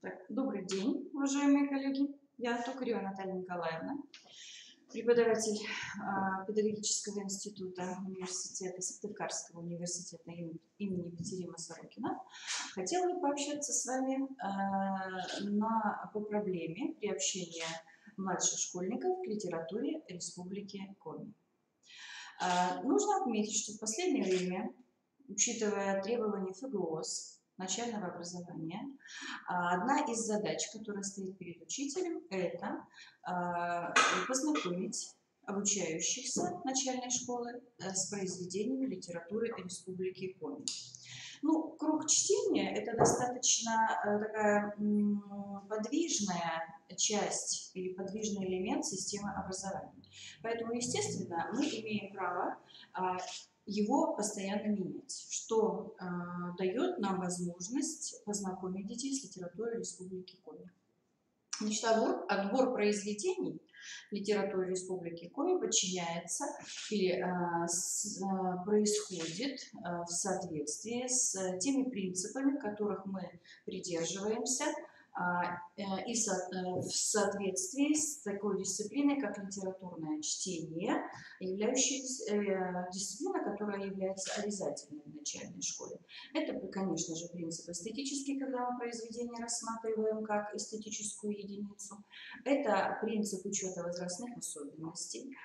Так, добрый день, уважаемые коллеги. Я Токарева Наталья Николаевна, преподаватель педагогического института университета, Сыктывкарского университета имени Екатерины Сорокина. Хотела бы пообщаться с вами по проблеме приобщения младших школьников к литературе Республики Коми. Нужно отметить, что в последнее время, учитывая требования ФГОС, начального образования, одна из задач, которая стоит перед учителем, это познакомить обучающихся начальной школы с произведениями литературы Республики Коми. Ну, круг чтения – это достаточно такая подвижная часть или подвижный элемент системы образования. Поэтому, естественно, мы имеем право его постоянно менять, что дает нам возможность познакомить детей с литературой Республики Коми. Значит, отбор произведений литературы Республики Коми подчиняется или происходит в соответствии с теми принципами, которых мы придерживаемся, и в соответствии с такой дисциплиной, как литературное чтение, являющаяся дисциплина, которая является обязательной в начальной школе. Это, конечно же, принцип эстетический, когда мы произведение рассматриваем как эстетическую единицу. Это принцип учета возрастных особенностей,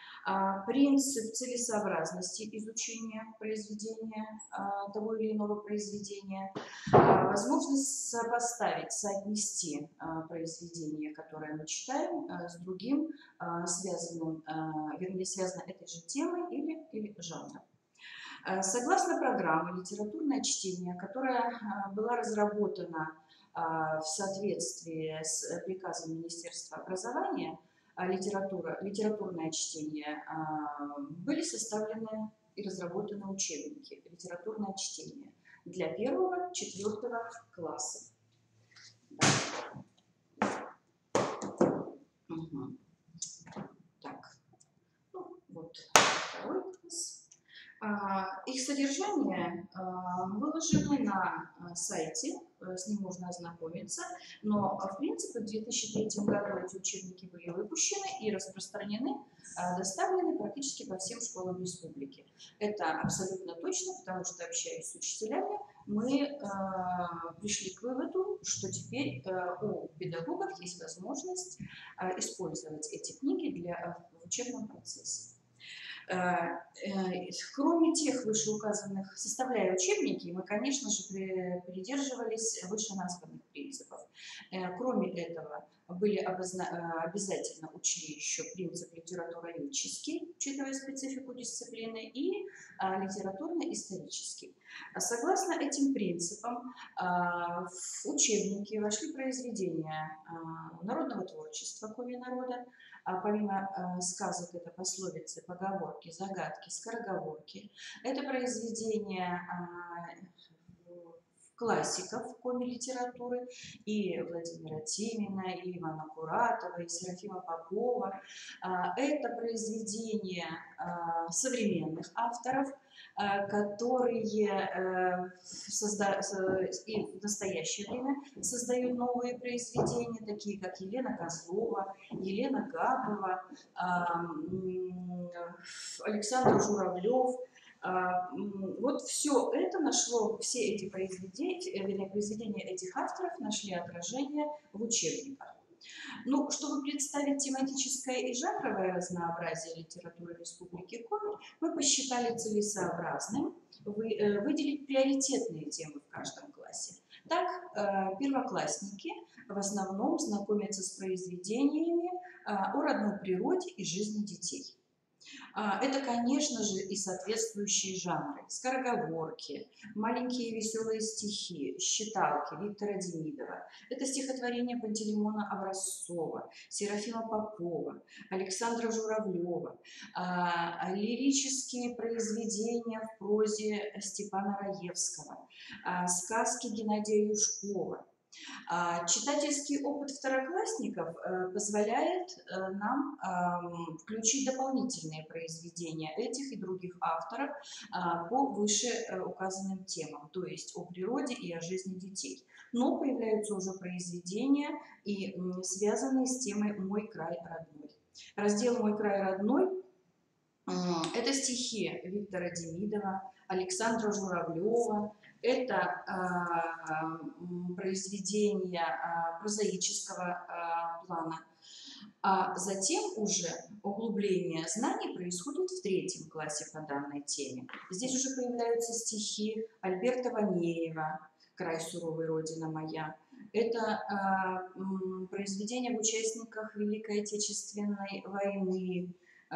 принцип целесообразности изучения произведения, того или иного произведения, возможность сопоставить, соотнести произведение, которое мы читаем, с другим связанным, вернее, связано этой же темой или жанром. Согласно программе «Литературное чтение», которая была разработана в соответствии с приказом Министерства образования, литературное чтение, были составлены и разработаны учебники «Литературное чтение» для 1-4 класса. Угу. Так, ну, вот второй класс. Их содержание выложено на сайте, с ним можно ознакомиться, но в принципе в 2003 году эти учебники были выпущены и распространены, доставлены практически по всем школам республики. Это абсолютно точно, потому что, общаясь с учителями, мы пришли к выводу, что теперь у педагогов есть возможность использовать эти книги в учебном процессе. Кроме тех вышеуказанных, составляя учебники, мы, конечно же, придерживались вышеназванных принципов. Кроме этого, обязательно учли еще принцип литературоведческий, учитывая специфику дисциплины, и литературно-исторический. Согласно этим принципам, в учебники вошли произведения народного творчества Коми народа, помимо сказок, это пословицы, поговорки, загадки, скороговорки. Это произведения классиков Коми литературы, и Владимира Тимина, и Ивана Куратова, и Серафима Попова. Это произведения современных авторов, которые и в настоящее время создают новые произведения, такие как Елена Козлова, Елена Габова, Александр Журавлев. Вот все это нашло, все эти произведения этих авторов нашли отражение в учебниках. Ну, чтобы представить тематическое и жанровое разнообразие литературы Республики Коми, мы посчитали целесообразным выделить приоритетные темы в каждом классе. Так, первоклассники в основном знакомятся с произведениями о родной природе и жизни детей. Это, конечно же, и соответствующие жанры. Скороговорки, маленькие веселые стихи, считалки Виктора Демидова. Это стихотворение Пантелеймона Образцова, Серафима Попова, Александра Журавлева, лирические произведения в прозе Степана Раевского, сказки Геннадия Юшкова. Читательский опыт второклассников позволяет нам включить дополнительные произведения этих и других авторов по выше указанным темам, то есть о природе и о жизни детей. Но появляются уже произведения, и связанные с темой «Мой край родной». Раздел «Мой край родной» – это стихи Виктора Демидова, Александра Журавлева, это произведения прозаического плана. А затем уже углубление знаний происходит в 3 классе по данной теме. Здесь уже появляются стихи Альберта Ванеева «Край суровый, родина моя». Это произведения об участниках Великой Отечественной войны,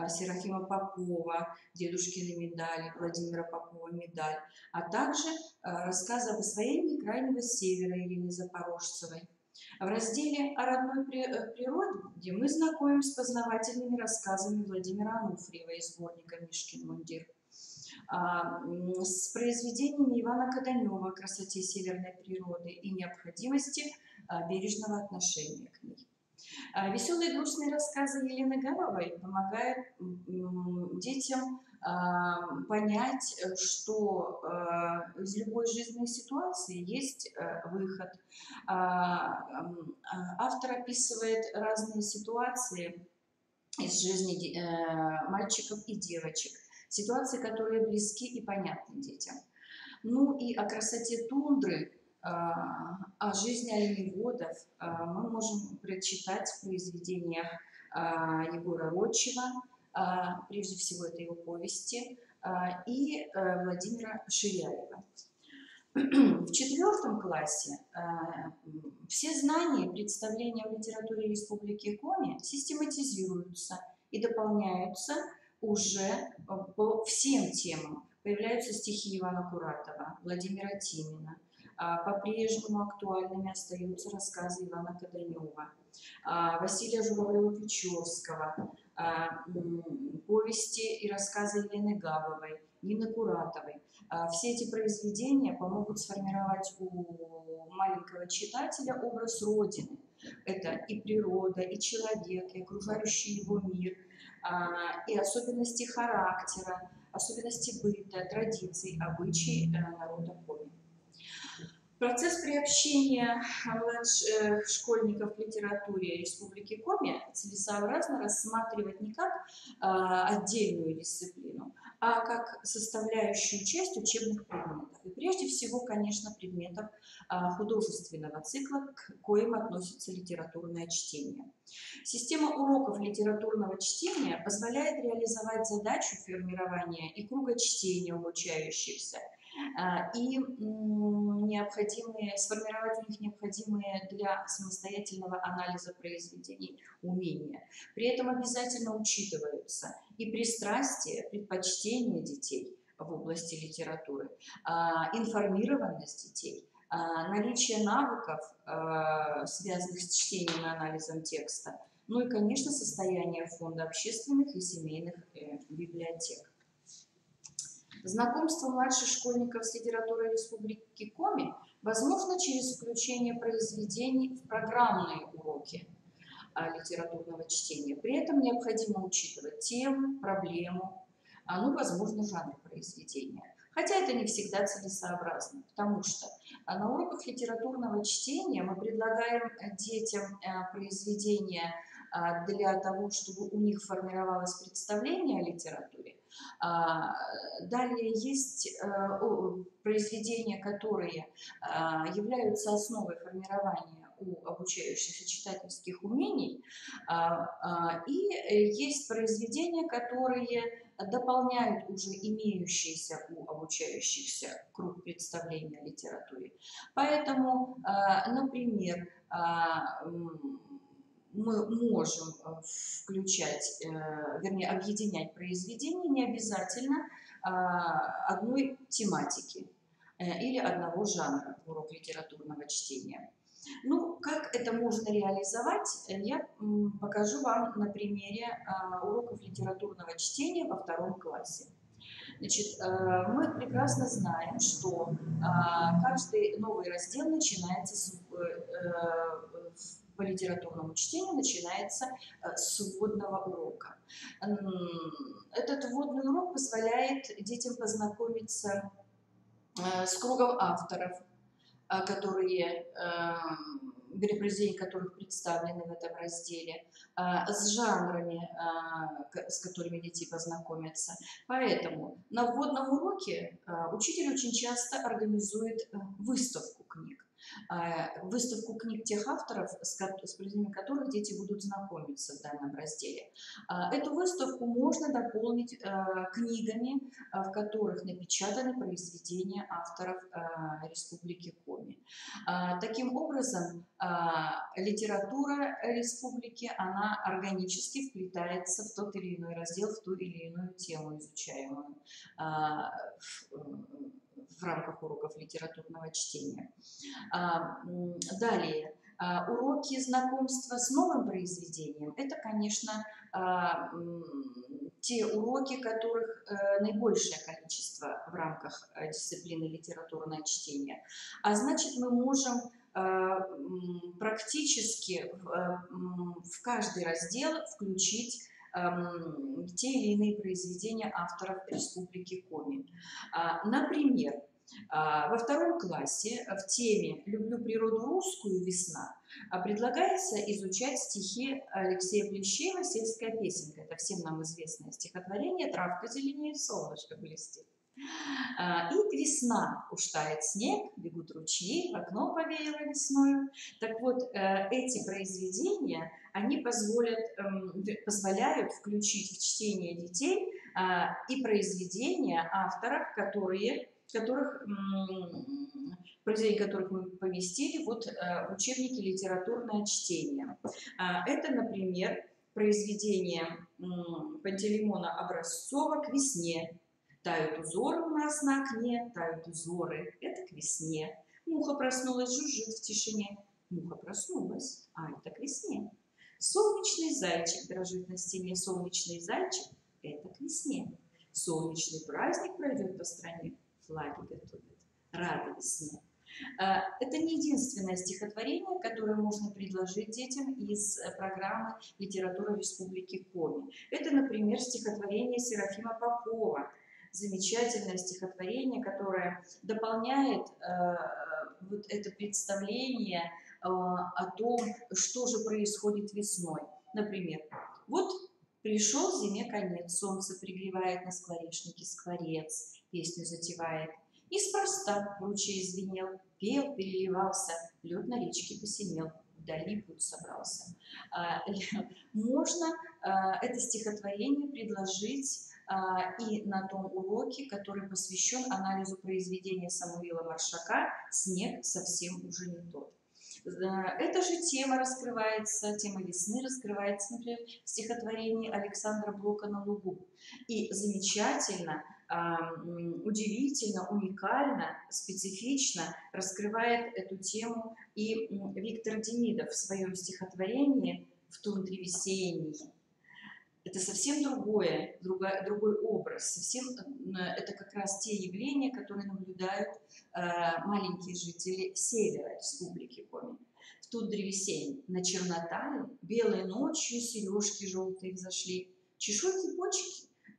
Серафима Попова, «Дедушкины медали», Владимира Попова «Медаль», а также рассказы об освоении Крайнего Севера Елены Запорожцевой. В разделе о родной природе мы знакомимся с познавательными рассказами Владимира Ануфриева из сборника «Мишкин мундир», с произведениями Ивана Каданева о красоте северной природы и необходимости бережного отношения к ней. Веселые и грустные рассказы Елены Гавовой помогают детям понять, что из любой жизненной ситуации есть выход. Автор описывает разные ситуации из жизни мальчиков и девочек, ситуации, которые близки и понятны детям. Ну и о красоте тундры, о жизни оленеводов мы можем прочитать в произведениях Егора Родчева, прежде всего это его повести, и Владимира Ширяева. В 4 классе все знания и представления в литературе Республики Коми систематизируются и дополняются уже по всем темам. Появляются стихи Ивана Куратова, Владимира Тимина. По-прежнему актуальными остаются рассказы Ивана Каданева, Василия Журавлева-Печорского, повести и рассказы Елены Гавовой, Нины Куратовой. Все эти произведения помогут сформировать у маленького читателя образ Родины. Это и природа, и человек, и окружающий его мир, и особенности характера, особенности быта, традиций, обычаи народа Коми. Процесс приобщения школьников к литературе Республики Коми целесообразно рассматривать не как отдельную дисциплину, а как составляющую часть учебных предметов. И прежде всего, конечно, предметов художественного цикла, к коим относится литературное чтение. Система уроков литературного чтения позволяет реализовать задачу формирования и круга чтения обучающихся, и сформировать у них необходимые для самостоятельного анализа произведений умения. При этом обязательно учитываются и пристрастия, предпочтения детей в области литературы, информированность детей, наличие навыков, связанных с чтением и анализом текста, ну и, конечно, состояние фонда общественных и семейных библиотек. Знакомство младших школьников с литературой Республики Коми возможно через включение произведений в программные уроки литературного чтения. При этом необходимо учитывать тему, проблему, возможно, жанр произведения. Хотя это не всегда целесообразно, потому что на уроках литературного чтения мы предлагаем детям произведения для того, чтобы у них формировалось представление о литературе. Далее есть произведения, которые являются основой формирования у обучающихся читательских умений, и есть произведения, которые дополняют уже имеющийся у обучающихся круг представления о литературе. Поэтому, например, мы можем включать, объединять произведения не обязательно одной тематики или одного жанра в урок литературного чтения. Ну, как это можно реализовать, я покажу вам на примере уроков литературного чтения во 2 классе. Значит, мы прекрасно знаем, что каждый новый раздел начинается по литературному чтению начинается с вводного урока. Этот вводный урок позволяет детям познакомиться с кругом авторов, которые, произведения которых представлены в этом разделе, с жанрами, с которыми дети познакомятся. Поэтому на вводном уроке учитель очень часто организует выставку книг. Выставку книг тех авторов, с произведениями которых дети будут знакомиться в данном разделе. Эту выставку можно дополнить книгами, в которых напечатаны произведения авторов Республики Коми. Таким образом, литература республики, она органически вплетается в тот или иной раздел, в ту или иную тему, изучаемую в рамках уроков литературного чтения. Далее, уроки знакомства с новым произведением – это, конечно, те уроки, которых наибольшее количество в рамках дисциплины литературное чтение. А значит, мы можем практически в каждый раздел включить те или иные произведения авторов Республики Коми. Например, во 2 классе в теме «Люблю природу русскую. Весна» предлагается изучать стихи Алексея Плещеева «Сельская песенка». Это всем нам известное стихотворение «Травка зеленеет, солнышко блестит». И весна, уж тает снег, бегут ручьи, в окно повеяло весною. Так вот, эти произведения, они позволяют включить в чтение детей и произведения авторов, произведения которых мы поместили в учебники «Литературное чтение». Это, например, произведение Пантелеймона Образцова «К весне». Тают узоры у нас на окне, тают узоры, это к весне. Муха проснулась, жужжит в тишине. Муха проснулась, а это к весне. Солнечный зайчик дрожит на стене, солнечный зайчик, это к весне. Солнечный праздник пройдет по стране, флаги готовят, рады весне. Это не единственное стихотворение, которое можно предложить детям из программы «Литература Республики Коми». Это, например, стихотворение Серафима Попова. Замечательное стихотворение, которое дополняет вот это представление о том, что же происходит весной. Например, вот пришел зиме конец, солнце пригревает на скворечнике скворец, песню затевает. Неспроста ручей звенел, пел, переливался, лед на речке посинел, в дальний путь собрался. Можно это стихотворение предложить и на том уроке, который посвящен анализу произведения Самуила Маршака «Снег совсем уже не тот». Эта же тема раскрывается, тема весны раскрывается, например, в стихотворении Александра Блока «На лугу». И замечательно, удивительно, уникально, специфично раскрывает эту тему и Виктор Демидов в своем стихотворении «В тундре весенней». Это совсем другой образ, это как раз те явления, которые наблюдают маленькие жители севера Республики Коми. В тундре весенней на Чернотае белой ночью сережки желтые взошли, чешуйки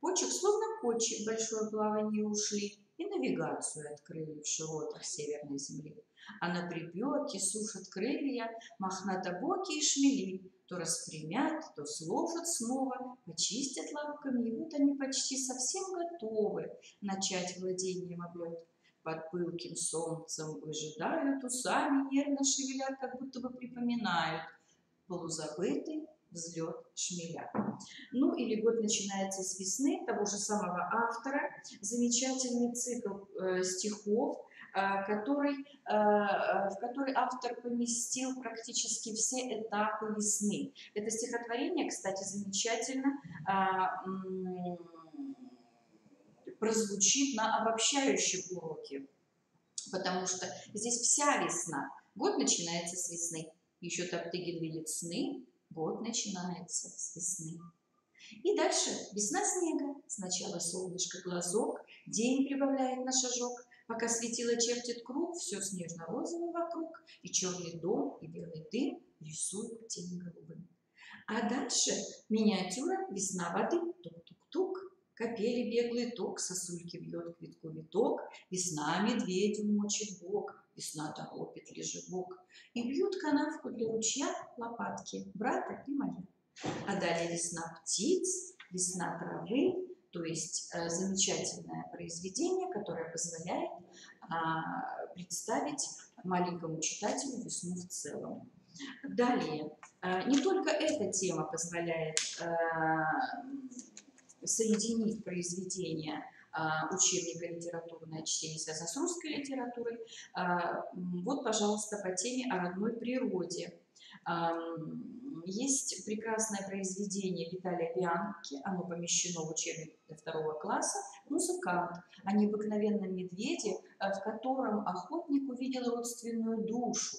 почек словно кочи в большое плавание ушли и навигацию открыли в широтах северной земли. А на припеке сушат крылья мохнатобокие шмели, то распрямят, то сложат снова, почистят лапками, и вот они почти совсем готовы начать владением облет. Под пылким солнцем выжидают, усами нервно шевелят, как будто бы припоминают полузабытый взлет шмеля. Ну или год начинается с весны того же самого автора, замечательный цикл стихов, в который автор поместил практически все этапы весны. Это стихотворение, кстати, замечательно прозвучит на обобщающем уроке, потому что здесь вся весна. Год начинается с весны. Еще Топтыгин видит сны, год начинается с весны. И дальше весна снега. Сначала солнышко, глазок, День прибавляет на шажок, пока светило чертит круг, все снежно-розовый вокруг, и черный дом, и белый дым рисуют тени голубым. А дальше миниатюра «Весна воды». Тук-тук-тук, капели беглый ток, сосульки бьет квитку виток, весна медведю мочит бок, весна торопит лежебок. И бьют канавку для ручья лопатки брата и моя. А далее весна птиц, весна травы, то есть замечательное произведение, которое позволяет представить маленькому читателю весну в целом. Далее, не только эта тема позволяет соединить произведения учебника «Литературное чтение», связанное с русской литературой. Вот, пожалуйста, по теме о родной природе. Есть прекрасное произведение Виталия Бианки, оно помещено в учебник 2 класса, «Музыкант», о необыкновенном медведе, в котором охотник увидел родственную душу.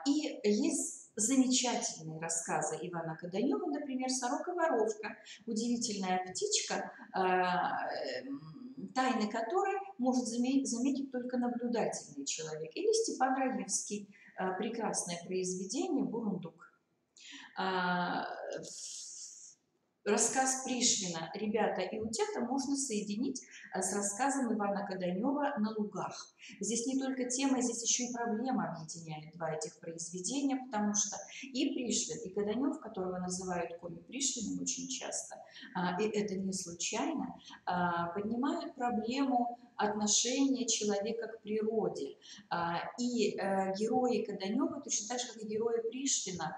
И есть замечательные рассказы Ивана Каданева, например, «Сорока-воровка», удивительная птичка, тайны которой может заметить только наблюдательный человек. Или Степан Раевский, прекрасное произведение «Бурундук». Рассказ Пришвина «Ребята и утята» можно соединить с рассказом Ивана Каданева «На лугах». Здесь не только тема, здесь еще и проблема объединяет два этих произведения, потому что и Пришвин, и Каданев, которого называют Коми Пришвиным очень часто, и это не случайно, поднимают проблему отношения человека к природе. И герои Каданева, точно так же, как и герои Пришвина,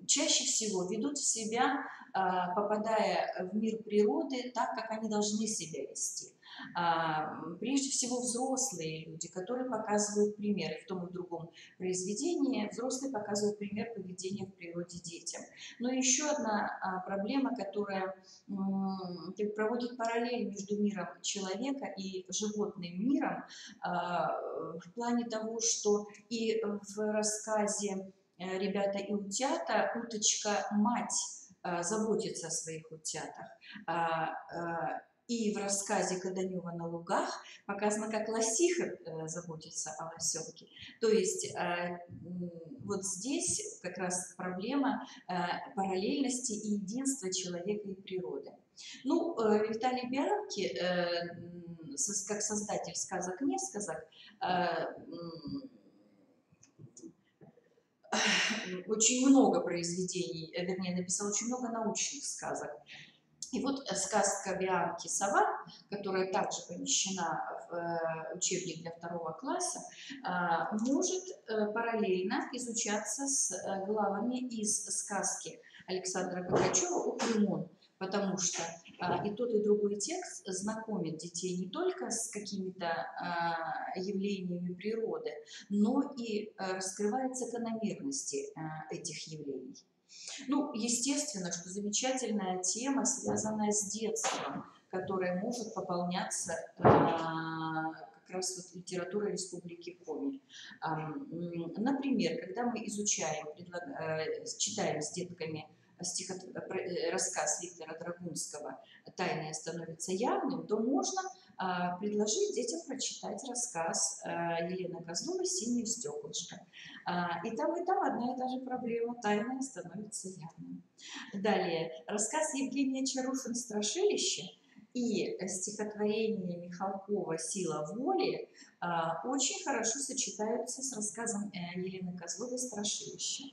чаще всего ведут себя, попадая в мир природы, так, как они должны себя вести. Прежде всего взрослые люди, которые показывают пример. В том и в другом произведении взрослые показывают пример поведения в природе детям. Но еще одна проблема, которая проводит параллель между миром человека и животным миром, в плане того, что и в рассказе «Ребята и утята» уточка-мать заботится о своих утятах. И в рассказе Каданева «На лугах» показано, как лосиха заботится о лосенке. То есть вот здесь как раз проблема параллельности и единства человека и природы. Ну, Виталий Бианки, как создатель сказок-несказок, очень много произведений, вернее, написал очень много научных сказок. И вот сказка Бианки «Сова», которая также помещена в учебник для 2 класса, может параллельно изучаться с главами из сказки Александра Кокачева «Укрымон», потому что и тот, и другой текст знакомит детей не только с какими-то явлениями природы, но и раскрывает закономерности этих явлений. Ну, естественно, что замечательная тема, связанная с детством, которая может пополняться как раз вот литературой Республики Коми. Например, когда мы изучаем, читаем с детками рассказ Виктора Драгунского «Тайное становится явным», то можно предложить детям прочитать рассказ Елены Козловой «Синее стеклышко». И там одна и та же проблема – тайное становится явным. Далее, рассказ Евгения Чарушин «Страшилище» и стихотворение Михалкова «Сила воли» очень хорошо сочетаются с рассказом Елены Козловой «Страшилище».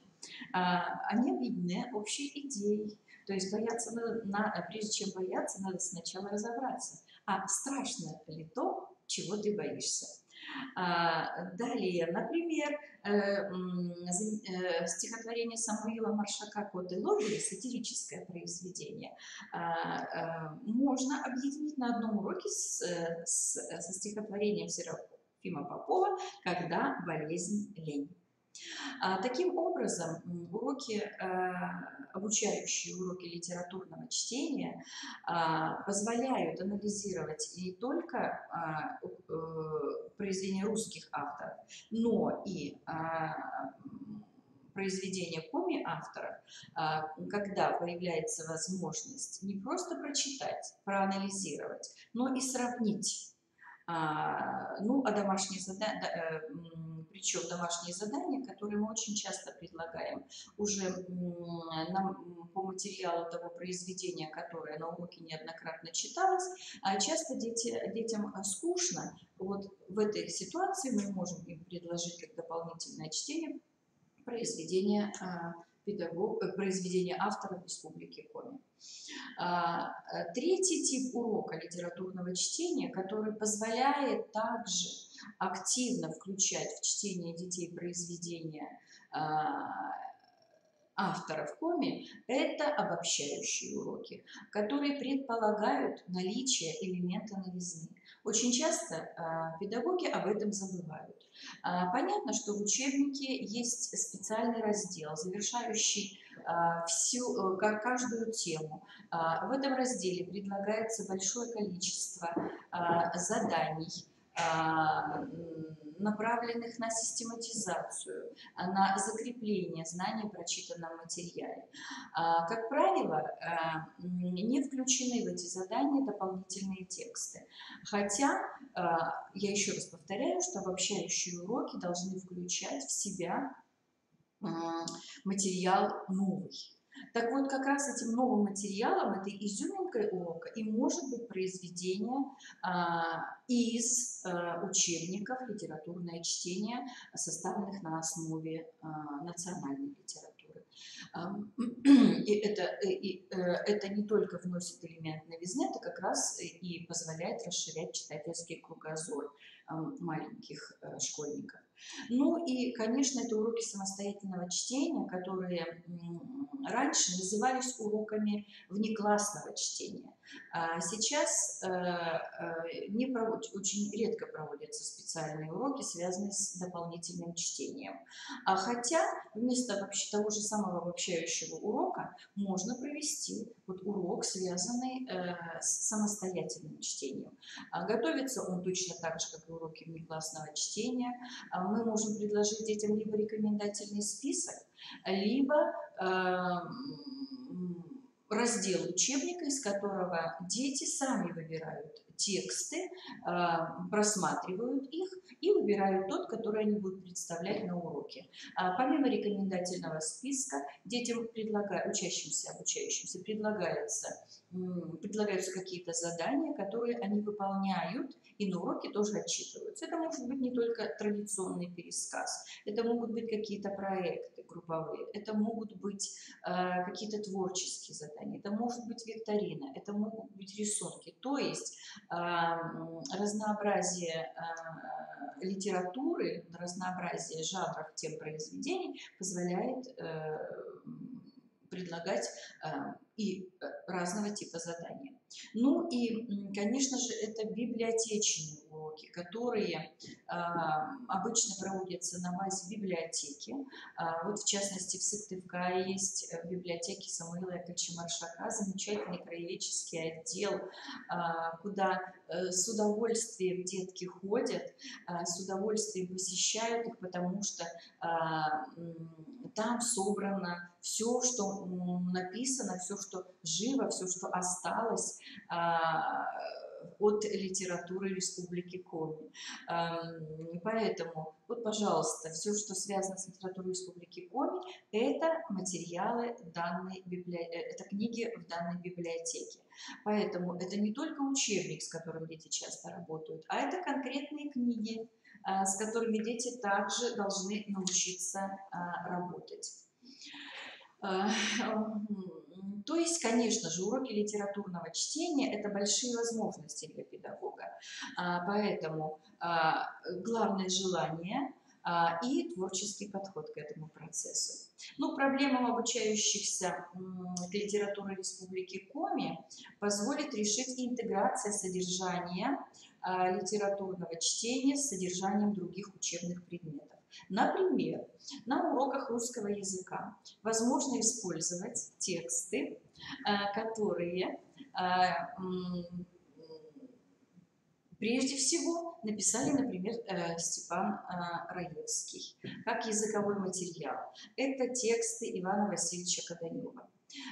Они объединены общей идеей. То есть прежде чем бояться, надо сначала разобраться. А страшно ли то, чего ты боишься? Далее, например, стихотворение Самуила Маршака «Кот и лошадь», сатирическое произведение, можно объединить на одном уроке со стихотворением Серафима Попова «Когда болезнь лень». Таким образом, обучающие уроки литературного чтения позволяют анализировать не только произведения русских авторов, но и произведения коми авторов, когда появляется возможность не просто прочитать, проанализировать, но и сравнить. Ну, причем домашние задания, которые мы очень часто предлагаем уже по материалу того произведения, которое на уроке неоднократно читалось, часто детям скучно. Вот в этой ситуации мы можем им предложить как дополнительное чтение произведения авторов Республики Коми. Третий тип урока литературного чтения, который позволяет также активно включать в чтение детей произведения авторов коми, это обобщающие уроки, которые предполагают наличие элемента новизны. Очень часто педагоги об этом забывают. Понятно, что в учебнике есть специальный раздел, завершающий каждую тему. В этом разделе предлагается большое количество заданий, направленных на систематизацию, на закрепление знаний в прочитанном материале. Как правило, не включены в эти задания дополнительные тексты. Хотя, я еще раз повторяю, что обобщающие уроки должны включать в себя материал новый. Так вот, как раз этим новым материалом, этой изюминкой урока и может быть произведение из учебников «Литературное чтение», составленных на основе национальной литературы. И это не только вносит элемент новизны, это как раз и позволяет расширять читательский кругозор маленьких школьников. Ну и, конечно, это уроки самостоятельного чтения, которые раньше назывались уроками внеклассного чтения. Сейчас очень редко проводятся специальные уроки, связанные с дополнительным чтением. Хотя вместо того же самого обобщающего урока можно провести урок, связанный с самостоятельным чтением. Готовится он точно так же, как и уроки внеклассного чтения. Мы можем предложить детям либо рекомендательный список, либо раздел учебника, из которого дети сами выбирают тексты, просматривают их и выбирают тот, который они будут представлять на уроке. Помимо рекомендательного списка, детям учащимся, обучающимся предлагаются какие-то задания, которые они выполняют и на уроке тоже отчитываются. Это может быть не только традиционный пересказ, это могут быть какие-то проекты групповые, это могут быть какие-то творческие задания, это может быть викторина, это могут быть рисунки. То есть разнообразие литературы, разнообразие жанров тем произведений позволяет предлагать и разного типа задания. Ну и, конечно же, это библиотечные уроки, которые обычно проводятся на базе библиотеки. Вот в частности в Сыктывкаре есть в библиотеке Самуила Яковлевича Маршака замечательный краеведческий отдел, куда с удовольствием детки ходят, с удовольствием посещают их, потому что там собрано все, что написано, все, что живо, все, что осталось от литературы Республики Коми. Поэтому, вот, пожалуйста, все, что связано с литературой Республики Коми, это материалы это книги в данной библиотеке. Поэтому это не только учебник, с которым дети часто работают, а это конкретные книги, с которыми дети также должны научиться работать. То есть, конечно же, уроки литературного чтения – это большие возможности для педагога. Поэтому главное желание и творческий подход к этому процессу. Ну, проблемам обучающихся к литературе Республики Коми позволит решить интеграция содержания литературного чтения с содержанием других учебных предметов. Например, на уроках русского языка возможно использовать тексты, которые прежде всего написали, например, Степан Раевский. как языковой материал. Это тексты Ивана Васильевича Каданева.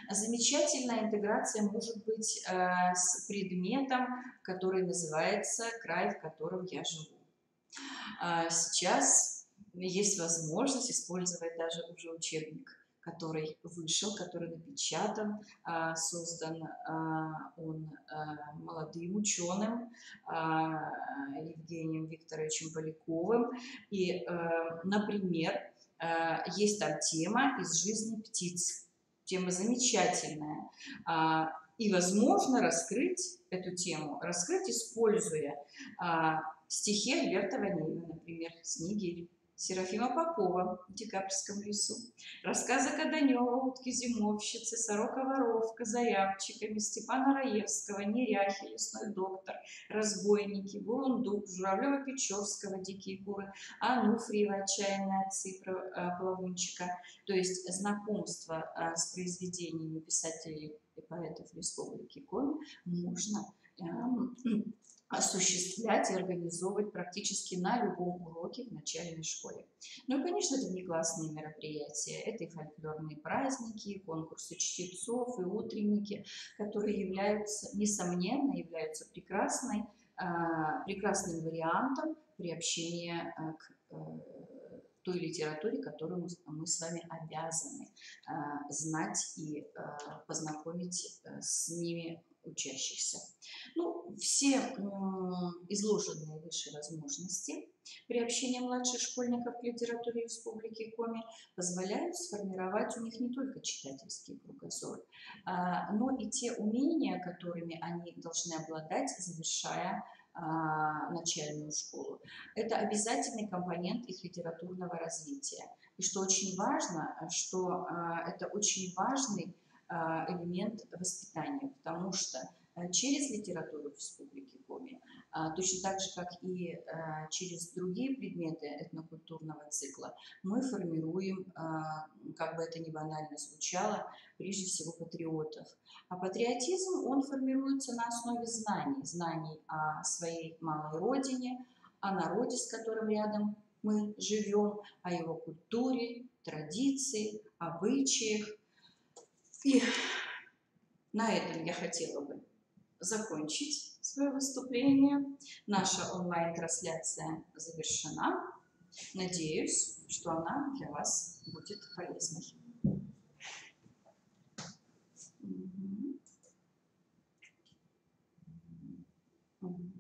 Замечательная интеграция может быть с предметом, который называется «Край, в котором я живу». Сейчас есть возможность использовать даже уже учебник, который вышел, который напечатан, создан он молодым ученым Евгением Викторовичем Поляковым. И, например, есть там тема из жизни птиц. Тема замечательная. И возможно раскрыть эту тему, используя стихи Альберта Ванинина, например, «Снегирь», Серафима Попова в «Декабрьском лесу», рассказы Каданева «Утки-зимовщицы», «Сорока-воровка», «Зарябчиками», Степана Раевского, «Неряхи», «Лесной доктор», «Разбойники», «Бурундук», Журавлева-Печорского «Дикие куры», Ануфриева «Отчаянные отцы» Плавунчика. То есть знакомство с произведениями писателей и поэтов Республики Коми можно осуществлять и организовывать практически на любом уроке в начальной школе. Ну и, конечно, это не классные мероприятия, это и фольклорные праздники, и конкурсы чтецов, и утренники, которые являются, несомненно, прекрасным вариантом приобщения к той литературе, которую мы с вами обязаны знать и познакомить с ними учащихся. Ну, все изложенные выше возможности приобщения младших школьников к литературе Республики Коми позволяют сформировать у них не только читательский кругозор, но и те умения, которыми они должны обладать, завершая начальную школу. Это обязательный компонент их литературного развития. И что очень важно, что это очень важный элемент воспитания, потому что через литературу в Республике Коми, точно так же, как и через другие предметы этнокультурного цикла, мы формируем, как бы это ни банально звучало, прежде всего патриотов. А патриотизм, он формируется на основе знаний о своей малой родине, о народе, с которым рядом мы живем, о его культуре, традиции, обычаях. И на этом я хотела бы закончить свое выступление. Наша онлайн-трансляция завершена. Надеюсь, что она для вас будет полезной.